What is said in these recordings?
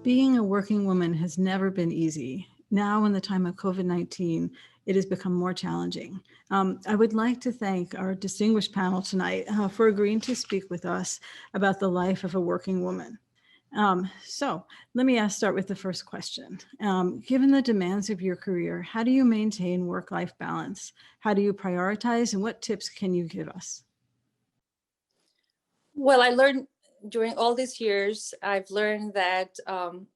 Being a working woman has never been easy. Now, in the time of COVID-19, it has become more challenging. I would like to thank our distinguished panel tonight for agreeing to speak with us about the life of a working woman. So let me start with the first question. Given the demands of your career, how do you maintain work-life balance? How do you prioritize, and what tips can you give us? Well, I learned during all these years, I've learned that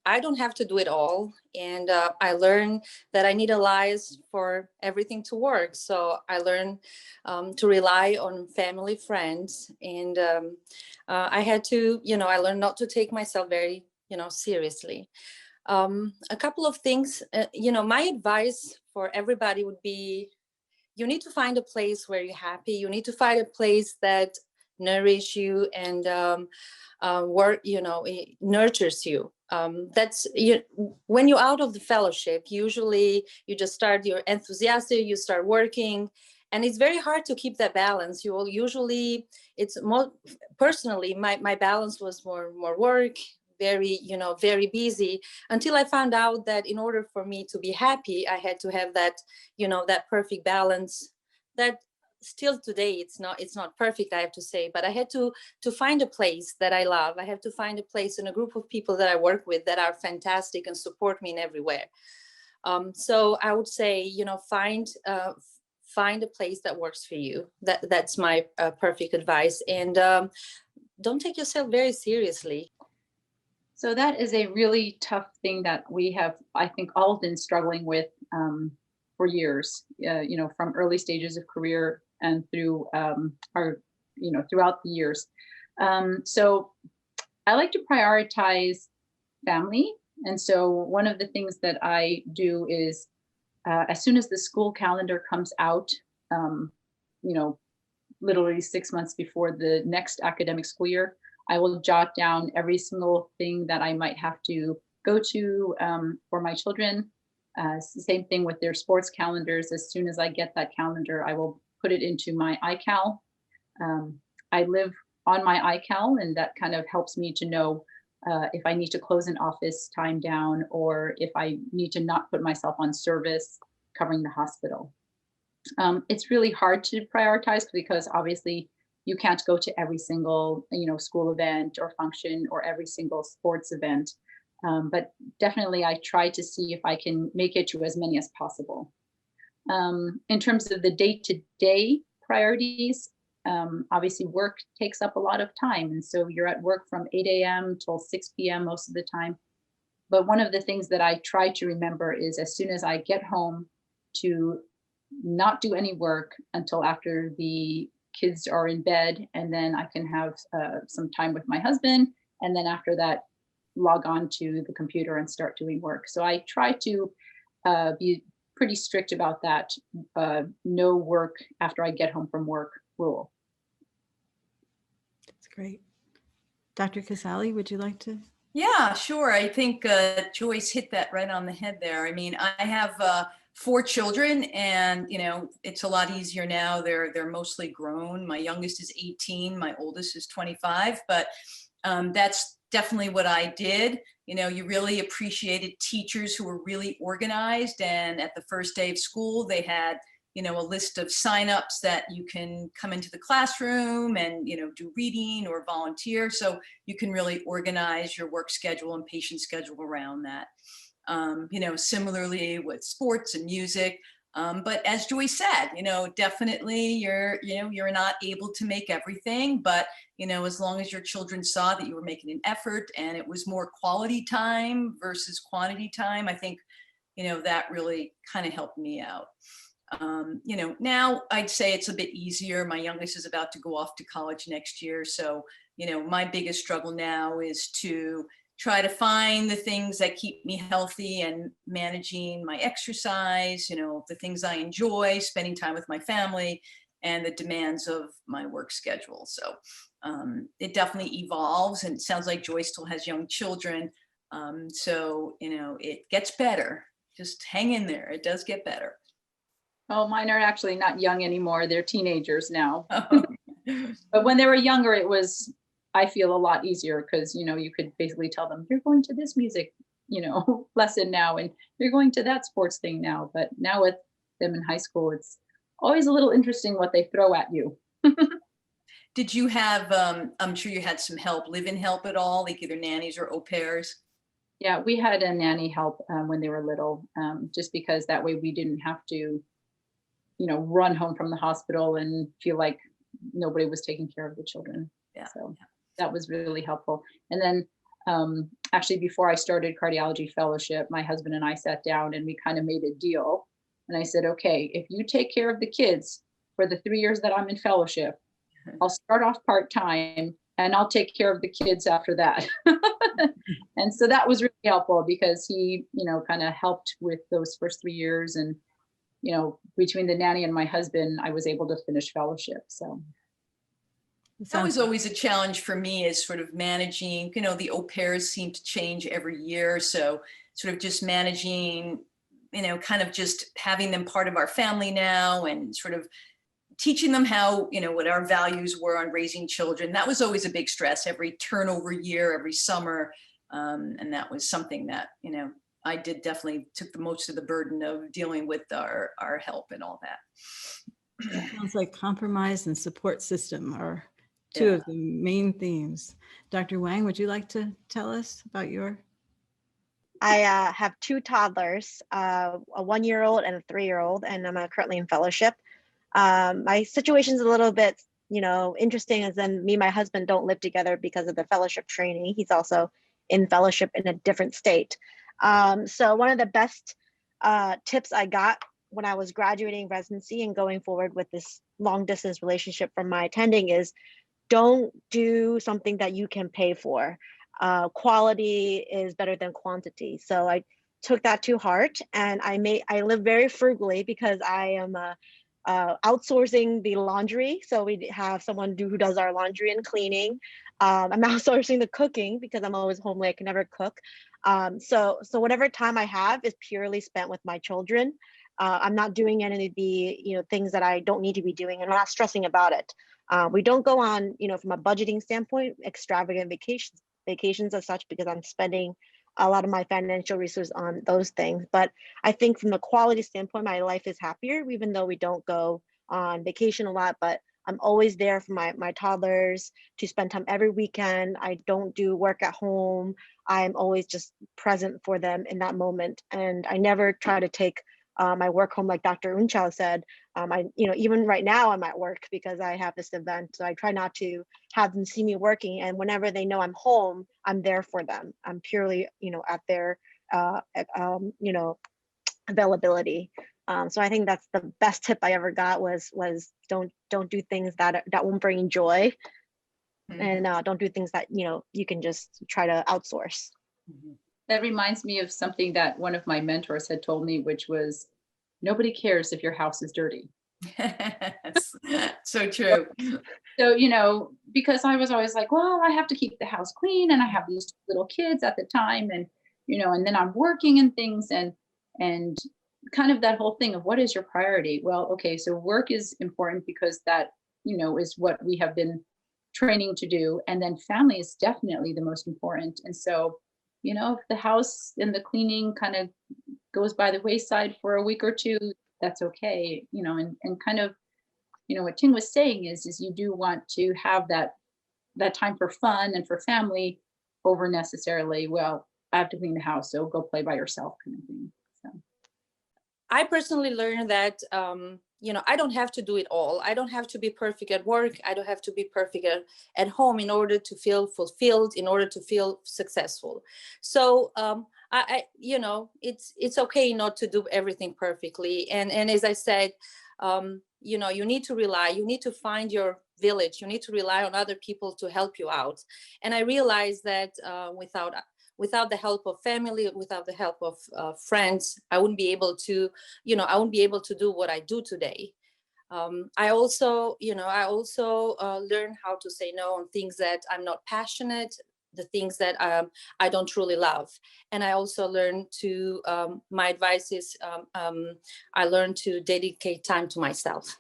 I don't have to do it all. And I learned that I need allies for everything to work. So I learned to rely on family, friends. And I had to, I learned not to take myself very, seriously. A couple of things, my advice for everybody would be, you need to find a place where you're happy. You need to find a place that nourish you and work, it nurtures you. That's when you're out of the fellowship, usually you just start, you're enthusiastic, you start working, and it's very hard to keep that balance. You will usually, it's more personally, my balance was more work, very, very busy, until I found out that in order for me to be happy, I had to have that, that perfect balance. That still today it's not perfect, I have to say, but I had to find a place that I love. I have to find a place and a group of people that I work with that are fantastic and support me in everywhere. So I would say, find a place that works for you. That's my perfect advice. And don't take yourself very seriously. So that is a really tough thing that we have, I think, all been struggling with for years, from early stages of career and through throughout the years. So I like to prioritize family. And so one of the things that I do is as soon as the school calendar comes out, literally 6 months before the next academic school year, I will jot down every single thing that I might have to go to for my children. It's the same thing with their sports calendars. As soon as I get that calendar, I will put it into my iCal. I live on my iCal, and that kind of helps me to know if I need to close an office time down, or if I need to not put myself on service covering the hospital. It's really hard to prioritize because obviously you can't go to every single, school event or function or every single sports event. But definitely I try to see if I can make it to as many as possible. In terms of the day-to-day priorities, obviously work takes up a lot of time. And so you're at work from 8 a.m. till 6 p.m. most of the time. But one of the things that I try to remember is as soon as I get home to not do any work until after the kids are in bed, and then I can have some time with my husband. And then after that, log on to the computer and start doing work. So I try to be pretty strict about that no work after I get home from work rule. That's great. Dr. Casale, would you like to? Yeah, sure. I think Joyce hit that right on the head there. I mean, I have 4 children, and it's a lot easier now. They're mostly grown. My youngest is 18, my oldest is 25, but that's definitely what I did. You really appreciated teachers who were really organized, and at the first day of school, they had a list of signups that you can come into the classroom and do reading or volunteer, so you can really organize your work schedule and patient schedule around that. Similarly with sports and music. But as Joyce said, definitely you're not able to make everything, but, as long as your children saw that you were making an effort and it was more quality time versus quantity time, I think, that really kind of helped me out. Now I'd say it's a bit easier. My youngest is about to go off to college next year. So, my biggest struggle now is to try to find the things that keep me healthy and managing my exercise, the things I enjoy, spending time with my family, and the demands of my work schedule. So it definitely evolves, and it sounds like Joyce still has young children. So, it gets better. Just hang in there. It does get better. Oh, mine are actually not young anymore. They're teenagers now. But when they were younger, it was I feel a lot easier because, you could basically tell them, you're going to this music, lesson now, and you're going to that sports thing now. But now with them in high school, it's always a little interesting what they throw at you. Did you have, I'm sure you had some help, live-in help at all, like either nannies or au pairs? Yeah, we had a nanny help when they were little, just because that way we didn't have to, run home from the hospital and feel like nobody was taking care of the children. Yeah. So that was really helpful. And then actually, before I started cardiology fellowship, my husband and I sat down and we kind of made a deal. And I said, okay, if you take care of the kids for the 3 years that I'm in fellowship, I'll start off part-time and I'll take care of the kids after that. And so that was really helpful because he, kind of helped with those first 3 years. And, between the nanny and my husband, I was able to finish fellowship. So that was always a challenge for me, is sort of managing, the au pairs seem to change every year. So sort of just managing, kind of just having them part of our family now and sort of teaching them how, what our values were on raising children. That was always a big stress every turnover year, every summer. And that was something that, I did definitely took the most of the burden of dealing with our help and all that. It sounds like compromise and support system are two of the main themes. Dr. Wang, would you like to tell us about your? I have 2 toddlers, a 1-year-old and a 3-year-old, and I'm currently in fellowship. My situation's a little bit, interesting, as in me and my husband don't live together because of the fellowship training. He's also in fellowship in a different state. So one of the best tips I got when I was graduating residency and going forward with this long distance relationship from my attending is, don't do something that you can pay for. Quality is better than quantity. So I took that to heart, and I live very frugally because I am outsourcing the laundry. So we have someone who does our laundry and cleaning. I'm outsourcing the cooking because I'm always home late. I can never cook. So whatever time I have is purely spent with my children. I'm not doing any of the things that I don't need to be doing, and I'm not stressing about it. We don't go on, from a budgeting standpoint, extravagant vacations as such, because I'm spending a lot of my financial resources on those things. But I think from the quality standpoint, my life is happier, even though we don't go on vacation a lot. But I'm always there for my toddlers to spend time every weekend. I don't do work at home. I'm always just present for them in that moment. And I never try to take my work home, like Dr. Oen-Hsaio said. Even right now I'm at work because I have this event. So I try not to have them see me working. And whenever they know I'm home, I'm there for them. I'm purely, at their, availability. So I think that's the best tip I ever got was don't do things that won't bring joy, and don't do things that you can just try to outsource. That reminds me of something that one of my mentors had told me, which was, nobody cares if your house is dirty. Yes, so true. So, because I was always like, well, I have to keep the house clean, and I have these little kids at the time, and, and then I'm working and things, and kind of that whole thing of what is your priority? Well, okay, so work is important because that, is what we have been training to do. And then family is definitely the most important. And so, if the house and the cleaning kind of goes by the wayside for a week or two, that's okay, and kind of, what Ting was saying is you do want to have that time for fun and for family over necessarily, well, I have to clean the house, so go play by yourself kind of thing. So I personally learned that, I don't have to do it all. I don't have to be perfect at work. I don't have to be perfect at home in order to feel fulfilled, in order to feel successful. So it's okay not to do everything perfectly. And as I said, you need to find your village. You need to rely on other people to help you out. And I realized that without the help of family, without the help of friends, I wouldn't be able to do what I do today. I also learned how to say no on things that I'm not passionate, the things that I don't truly love. And I also learned my advice is, I learned to dedicate time to myself.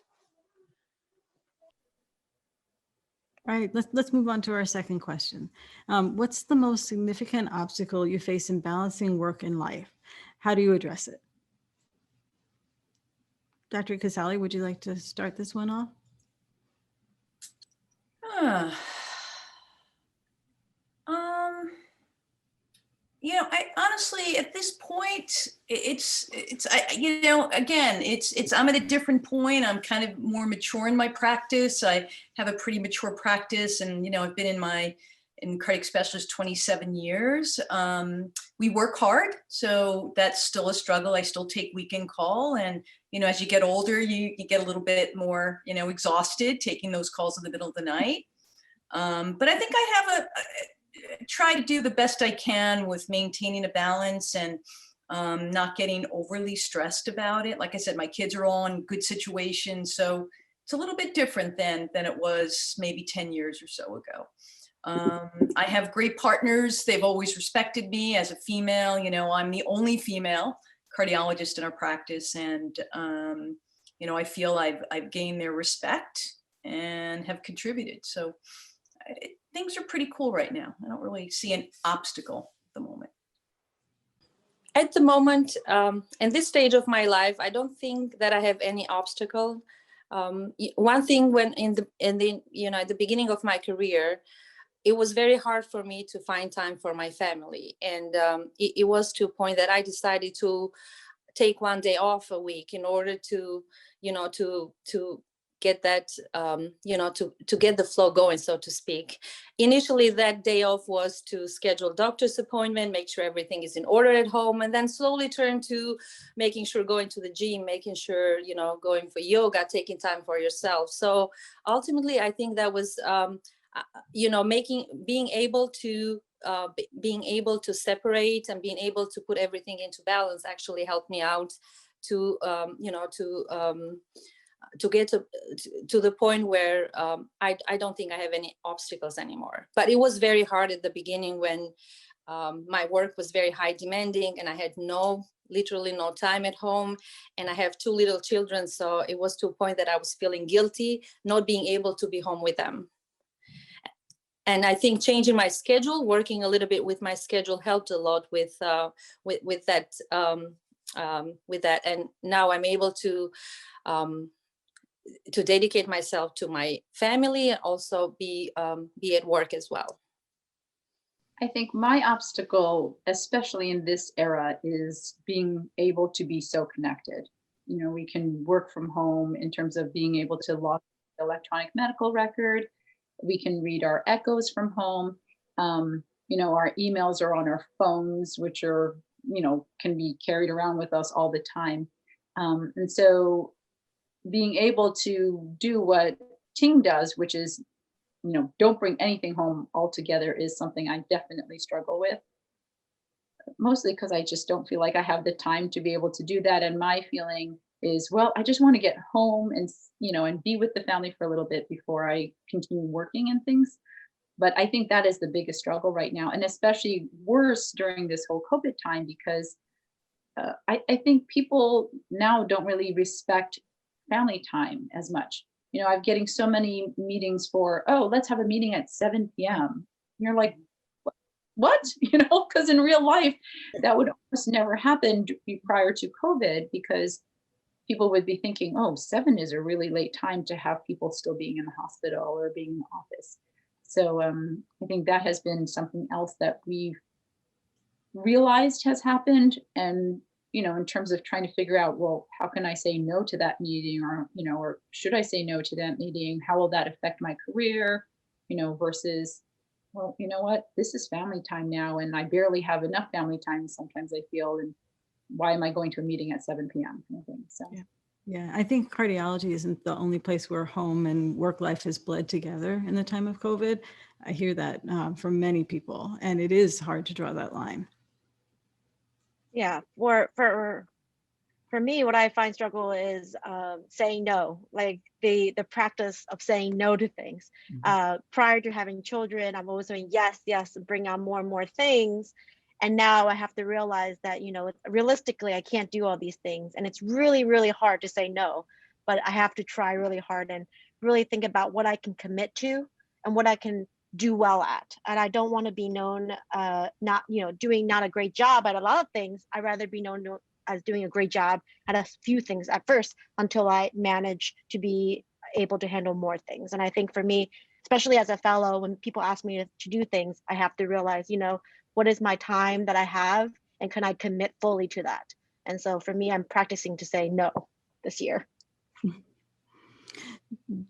All right, let's move on to our second question. What's the most significant obstacle you face in balancing work and life? How do you address it? Dr. Casale, would you like to start this one off? I honestly, at this point, again, I'm at a different point. I'm kind of more mature in my practice. I have a pretty mature practice, and, I've been in cardiac specialist 27 years. We work hard, so that's still a struggle. I still take weekend call, and, as you get older, you get a little bit more, exhausted taking those calls in the middle of the night. But I think I have try to do the best I can with maintaining a balance and not getting overly stressed about it. Like I said, my kids are all in good situations, so it's a little bit different than it was maybe 10 years or so ago. I have great partners. They've always respected me as a female. I'm the only female cardiologist in our practice, and I feel I've gained their respect and have contributed. So things are pretty cool right now. I don't really see an obstacle at the moment. At the moment, in this stage of my life, I don't think that I have any obstacle. One thing, when at the beginning of my career, it was very hard for me to find time for my family, and it was to a point that I decided to take one day off a week in order to get that, to get the flow going, so to speak. Initially, that day off was to schedule doctor's appointment, make sure everything is in order at home, and then slowly turn to making sure going to the gym, making sure, going for yoga, taking time for yourself. So ultimately, I think that was, being able to separate and being able to put everything into balance actually helped me out to, to get to the point where I don't think I have any obstacles anymore. But it was very hard at the beginning when my work was very high demanding, and I had literally no time at home, and I have 2 little children. So it was to a point that I was feeling guilty not being able to be home with them. And I think changing my schedule, working a little bit with my schedule, helped a lot with that. And now I'm able to dedicate myself to my family and also be at work as well. I think my obstacle, especially in this era, is being able to be so connected. We can work from home in terms of being able to log the electronic medical record. We can read our echoes from home. Our emails are on our phones, which are, can be carried around with us all the time. And so being able to do what Ting does, which is, don't bring anything home altogether, is something I definitely struggle with. Mostly because I just don't feel like I have the time to be able to do that. And my feeling is, well, I just want to get home and, and be with the family for a little bit before I continue working and things. But I think that is the biggest struggle right now, and especially worse during this whole COVID time, because I think people now don't really respect family time as much. I'm getting so many meetings for, let's have a meeting at 7 p.m. And you're like, what? Because in real life, that would almost never happen prior to COVID, because people would be thinking, 7 is a really late time to have people still being in the hospital or being in the office. So I think that has been something else that we've realized has happened. And, in terms of trying to figure out, well, how can I say no to that meeting, or, or should I say no to that meeting? How will that affect my career? Versus, well, you know what, this is family time now, and I barely have enough family time sometimes, I feel, and why am I going to a meeting at 7 p.m. kind of thing? So yeah, I think cardiology isn't the only place where home and work life has bled together in the time of COVID. I hear that from many people, and it is hard to draw that line. Yeah, for me, what I find struggle is saying no, like the practice of saying no to things. Prior to having children, I'm always saying yes, bring on more and more things. And now I have to realize that, realistically, I can't do all these things. And it's really, really hard to say no, but I have to try really hard and really think about what I can commit to and what I can do well at. And I don't want to be known not, doing not a great job at a lot of things. I'd rather be known as doing a great job at a few things at first until I manage to be able to handle more things. And I think for me, especially as a fellow, when people ask me to do things, I have to realize, what is my time that I have and can I commit fully to that? And so for me, I'm practicing to say no this year.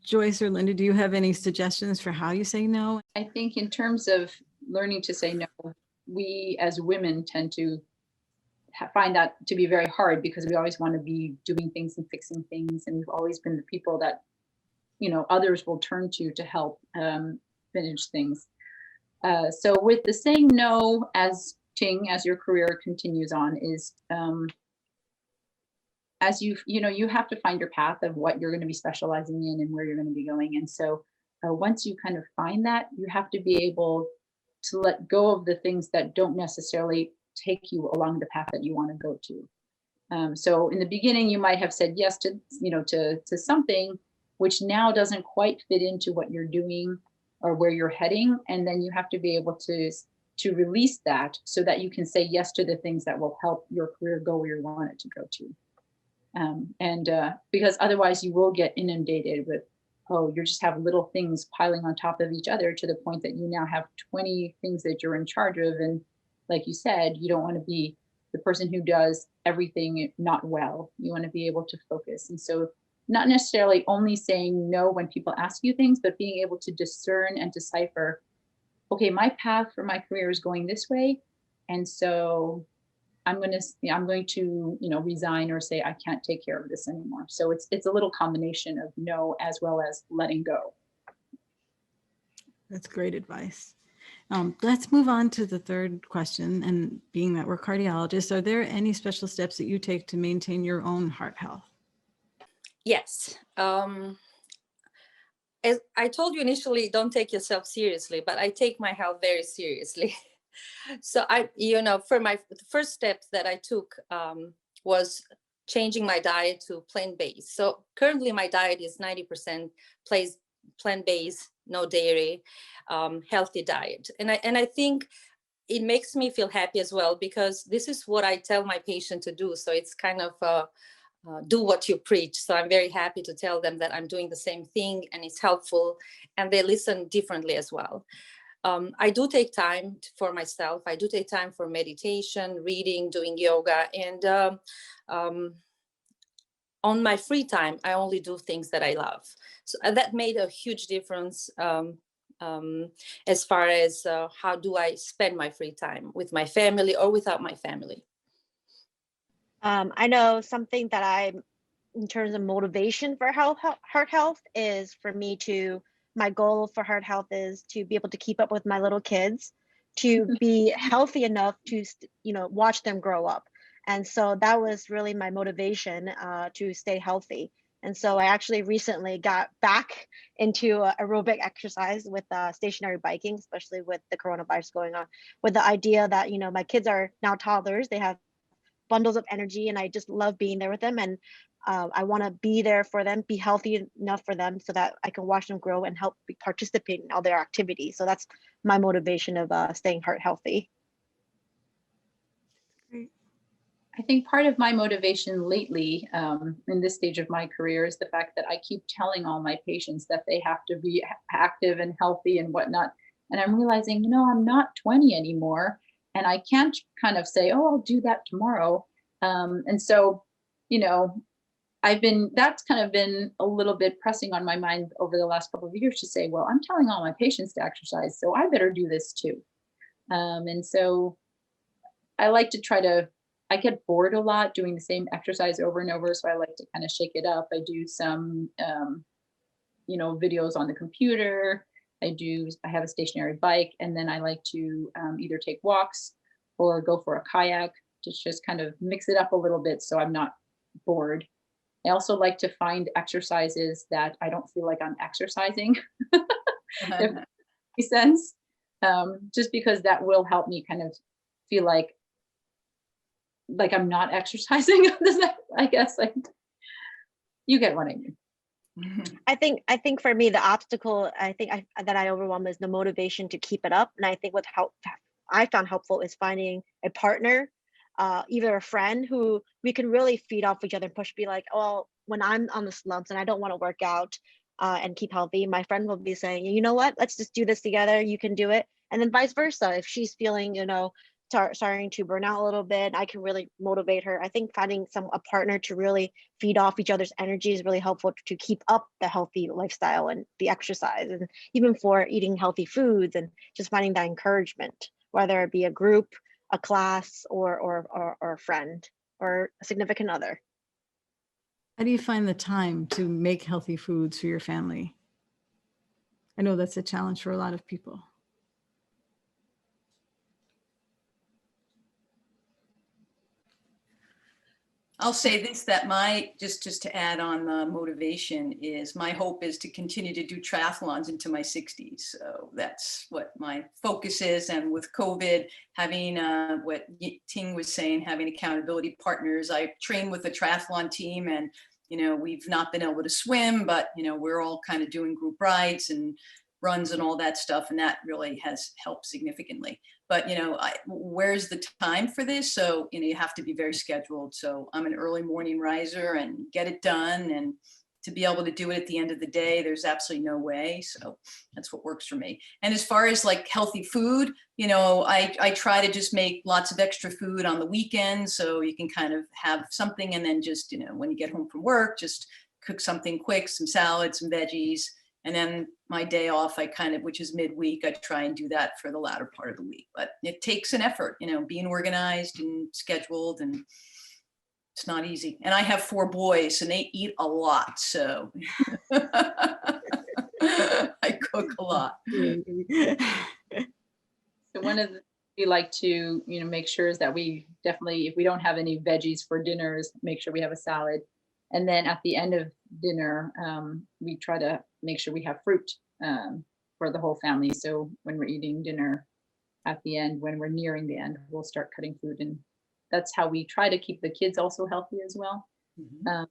Joyce or Linda, do you have any suggestions for how you say no? I think in terms of learning to say no, we as women tend to find that to be very hard because we always want to be doing things and fixing things. And we've always been the people that, others will turn to help finish things. So with the saying no as your career continues on is, as you have to find your path of what you're going to be specializing in and where you're going to be going. And so once you kind of find that, you have to be able to let go of the things that don't necessarily take you along the path that you want to go to. So in the beginning, you might have said yes to something which now doesn't quite fit into what you're doing or where you're heading. And then you have to be able to release that so that you can say yes to the things that will help your career go where you want it to go to. Because otherwise you will get inundated with, you just have little things piling on top of each other to the point that you now have 20 things that you're in charge of. And like you said, you don't want to be the person who does everything not well. You want to be able to focus. And so not necessarily only saying no when people ask you things, but being able to discern and decipher, okay, my path for my career is going this way. And so I'm going to resign or say, I can't take care of this anymore. So it's a little combination of no as well as letting go. That's great advice. Let's move on to the third question. And being that we're cardiologists, are there any special steps that you take to maintain your own heart health? Yes. As I told you initially, don't take yourself seriously, but I take my health very seriously. So for my first steps that I took was changing my diet to plant-based. So currently my diet is 90% plant-based, no dairy, healthy diet. And I think it makes me feel happy as well, because this is what I tell my patient to do. So it's kind of do what you preach. So I'm very happy to tell them that I'm doing the same thing and it's helpful, and they listen differently as well. I do take time for myself. I do take time for meditation, reading, doing yoga. And on my free time, I only do things that I love. So that made a huge difference as far as how do I spend my free time with my family or without my family. I know something that in terms of motivation for heart health is for me my goal for heart health is to be able to keep up with my little kids, to be healthy enough to, watch them grow up. And so that was really my motivation to stay healthy. And so I actually recently got back into aerobic exercise with stationary biking, especially with the coronavirus going on, with the idea that, my kids are now toddlers, they have bundles of energy, and I just love being there with them. And I want to be there for them, be healthy enough for them so that I can watch them grow and help participate in all their activities. So that's my motivation of staying heart healthy. Great. I think part of my motivation lately in this stage of my career is the fact that I keep telling all my patients that they have to be active and healthy and whatnot. And I'm realizing, I'm not 20 anymore. And I can't kind of say, I'll do that tomorrow. And so, that's kind of been a little bit pressing on my mind over the last couple of years to say, well, I'm telling all my patients to exercise, so I better do this too. And so I like to I get bored a lot doing the same exercise over and over. So I like to kind of shake it up. I do some, videos on the computer. I have a stationary bike, and then I like to either take walks or go for a kayak to just kind of mix it up a little bit so I'm not bored. I also like to find exercises that I don't feel like I'm exercising, if that makes sense, just because that will help me kind of feel like I'm not exercising. I guess you get what I mean. I think for me, the obstacle that I overwhelm is the motivation to keep it up. And I think what I found helpful is finding a partner, either a friend who we can really feed off each other and push, be like, oh, when I'm on the slumps and I don't want to work out and keep healthy, my friend will be saying, you know what, let's just do this together. You can do it. And then vice versa. If she's feeling, starting to burn out a little bit, I can really motivate her. I think finding a partner to really feed off each other's energy is really helpful to keep up the healthy lifestyle and the exercise, and even for eating healthy foods, and just finding that encouragement, whether it be a group, a class, or a friend or a significant other. How do you find the time to make healthy foods for your family? I know that's a challenge for a lot of people. I'll say this, that just to add on the motivation is, my hope is to continue to do triathlons into my 60s. So that's what my focus is. And with COVID, having what Ting was saying, having accountability partners, I train with a triathlon team, and, we've not been able to swim, but, we're all kind of doing group rides and runs and all that stuff. And that really has helped significantly. But, where's the time for this? So, you have to be very scheduled. So I'm an early morning riser and get it done. And to be able to do it at the end of the day, there's absolutely no way. So that's what works for me. And as far as like healthy food, I try to just make lots of extra food on the weekends. So you can kind of have something, and then just, when you get home from work, just cook something quick, some salad, some veggies. And then my day off, which is midweek, I try and do that for the latter part of the week. But it takes an effort, being organized and scheduled, and it's not easy. And I have 4 boys and they eat a lot. So I cook a lot. So one of the things we like to, make sure is that we definitely, if we don't have any veggies for dinners, make sure we have a salad. And then at the end of dinner, we try to make sure we have fruit for the whole family. So when we're eating dinner at the end, when we're nearing the end, we'll start cutting food. And that's how we try to keep the kids also healthy as well. Mm-hmm.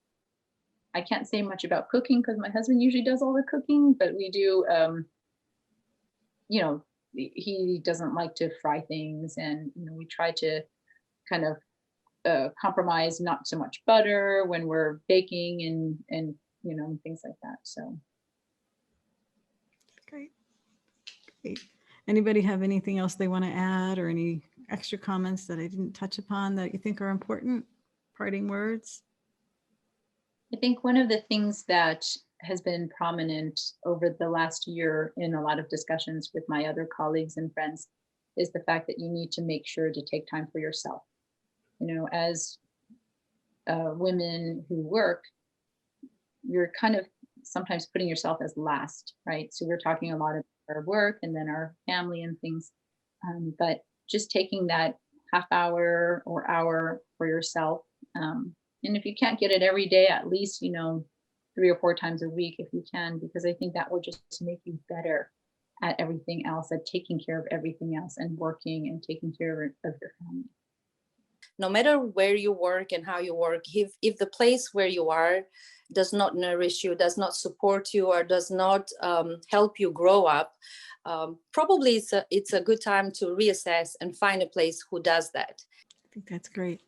I can't say much about cooking because my husband usually does all the cooking, but we do, he doesn't like to fry things. And, we try to kind of compromise, not so much butter when we're baking and things like that. So great. Anybody have anything else they want to add, or any extra comments that I didn't touch upon that you think are important? Parting words? I think one of the things that has been prominent over the last year in a lot of discussions with my other colleagues and friends is the fact that you need to make sure to take time for yourself. As women who work, you're kind of sometimes putting yourself as last, right? So we're talking a lot about our work and then our family and things, but just taking that half hour or hour for yourself. And if you can't get it every day, at least, 3 or 4 times a week if you can, because I think that will just make you better at everything else, at taking care of everything else and working and taking care of your family. No matter where you work and how you work, if the place where you are does not nourish you, does not support you, or does not help you grow up, probably it's a good time to reassess and find a place who does that. I think that's great.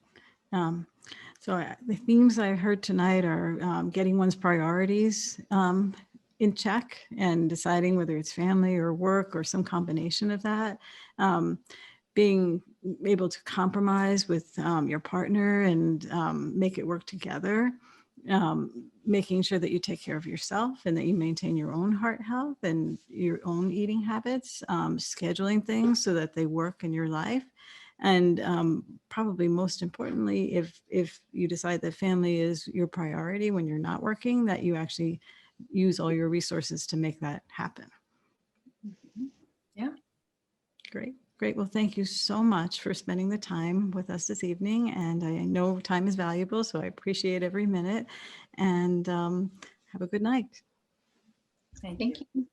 So the themes I heard tonight are getting one's priorities in check and deciding whether it's family or work or some combination of that. Being able to compromise with your partner and make it work together. Making sure that you take care of yourself and that you maintain your own heart health and your own eating habits, scheduling things so that they work in your life. And probably most importantly, if you decide that family is your priority when you're not working, that you actually use all your resources to make that happen. Yeah. Great. Well, thank you so much for spending the time with us this evening. And I know time is valuable, so I appreciate every minute. And have a good night. Thank you.